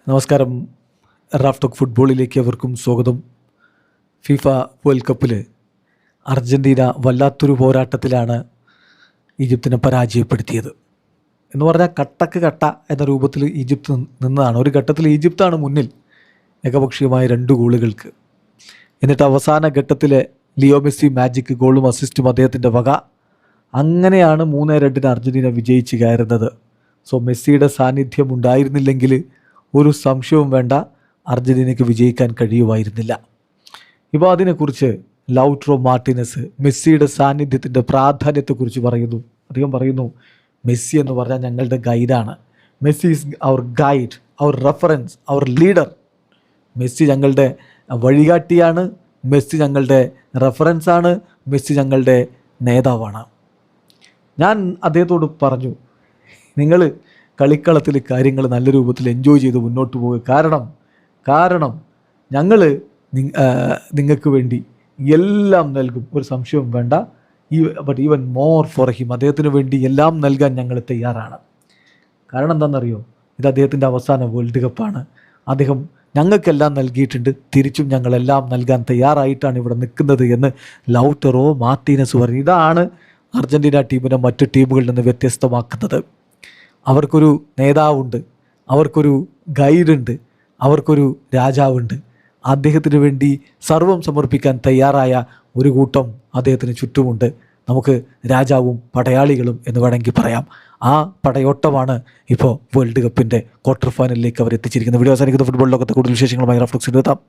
നമസ്കാരം. Raf talk ഫുട്ബോളിലേക്ക് അവർക്കും സ്വാഗതം. ഫിഫ വേൾഡ് കപ്പിൽ അർജൻറ്റീന വല്ലാത്തൊരു പോരാട്ടത്തിലാണ് ഈജിപ്തിനെ പരാജയപ്പെടുത്തിയത്. എന്ന് പറഞ്ഞാൽ കട്ടക്ക് കട്ട എന്ന രൂപത്തിൽ ഈജിപ്ത് നിന്നതാണ്. ഒരു ഘട്ടത്തിൽ ഈജിപ്താണ് മുന്നിൽ ഏകപക്ഷീയമായ 2 ഗോളുകൾക്ക്. എന്നിട്ട് അവസാന ഘട്ടത്തിലെ ലിയോ മെസ്സി മാജിക് ഗോളും അസിസ്റ്റും അദ്ദേഹത്തിൻ്റെ വക. അങ്ങനെയാണ് 3-2 അർജൻറ്റീന വിജയിച്ച് കയറുന്നത്. സോ മെസ്സിയുടെ സാന്നിധ്യം ഉണ്ടായിരുന്നില്ലെങ്കിൽ ഒരു സംശയവും വേണ്ട, അർജൻറ്റീനയ്ക്ക് വിജയിക്കാൻ കഴിയുമായിരുന്നില്ല. ഇപ്പോൾ അതിനെക്കുറിച്ച് ലൗട്രോ മാർട്ടിനസ് മെസ്സിയുടെ സാന്നിധ്യത്തിൻ്റെ പ്രാധാന്യത്തെക്കുറിച്ച് പറയുന്നു. അദ്ദേഹം പറയുന്നു, മെസ്സി എന്ന് പറഞ്ഞാൽ ഞങ്ങളുടെ ഗൈഡാണ്. Messi is our guide, our reference, our leader. Messi ഞങ്ങളുടെ വഴികാട്ടിയാണ്, മെസ്സി ഞങ്ങളുടെ റെഫറൻസാണ്, മെസ്സി ഞങ്ങളുടെ നേതാവാണ്. ഞാൻ അദ്ദേഹത്തോട് പറഞ്ഞു, നിങ്ങൾ കളിക്കളത്തിൽ കാര്യങ്ങൾ നല്ല രൂപത്തിൽ എൻജോയ് ചെയ്ത് മുന്നോട്ട് പോകുക. കാരണം ഞങ്ങൾ നിങ്ങൾക്ക് വേണ്ടി എല്ലാം നൽകും, ഒരു സംശയവും വേണ്ട. But even more for him, അദ്ദേഹത്തിന് വേണ്ടി എല്ലാം നൽകാൻ ഞങ്ങൾ തയ്യാറാണ്. കാരണം എന്താണെന്നറിയോ, ഇത് അദ്ദേഹത്തിൻ്റെ അവസാന വേൾഡ് കപ്പാണ്. അദ്ദേഹം ഞങ്ങൾക്കെല്ലാം നൽകിയിട്ടുണ്ട്, തിരിച്ചും ഞങ്ങളെല്ലാം നൽകാൻ തയ്യാറായിട്ടാണ് ഇവിടെ നിൽക്കുന്നത് എന്ന് ലൗട്ടറോ മാർട്ടീനസ് പറഞ്ഞു. ഇതാണ് അർജൻറ്റീന ടീമിനെ മറ്റു ടീമുകളിൽ നിന്ന് വ്യത്യസ്തമാക്കുന്നത്. അവർക്കൊരു നേതാവുണ്ട്, അവർക്കൊരു ഗൈഡുണ്ട്, അവർക്കൊരു രാജാവുണ്ട്. അദ്ദേഹത്തിന് വേണ്ടി സർവം സമർപ്പിക്കാൻ തയ്യാറായ ഒരു കൂട്ടം അദ്ദേഹത്തിന് ചുറ്റുമുണ്ട്. നമുക്ക് രാജാവും പടയാളികളും എന്ന് വേണമെങ്കിൽ പറയാം. ആ പടയോട്ടമാണ് ഇപ്പോൾ വേൾഡ് കപ്പിൻ്റെ ക്വാർട്ടർ ഫൈനലിലേക്ക് അവർ എത്തിച്ചിരിക്കുന്നത്. വീഡിയോ അവസാനിക്കുന്ന ഫുട്ബോൾ ലോകത്തെ കൂടുതൽ വിശേഷങ്ങളുമായി റാഫ് ടോക്സിൽ എത്താം.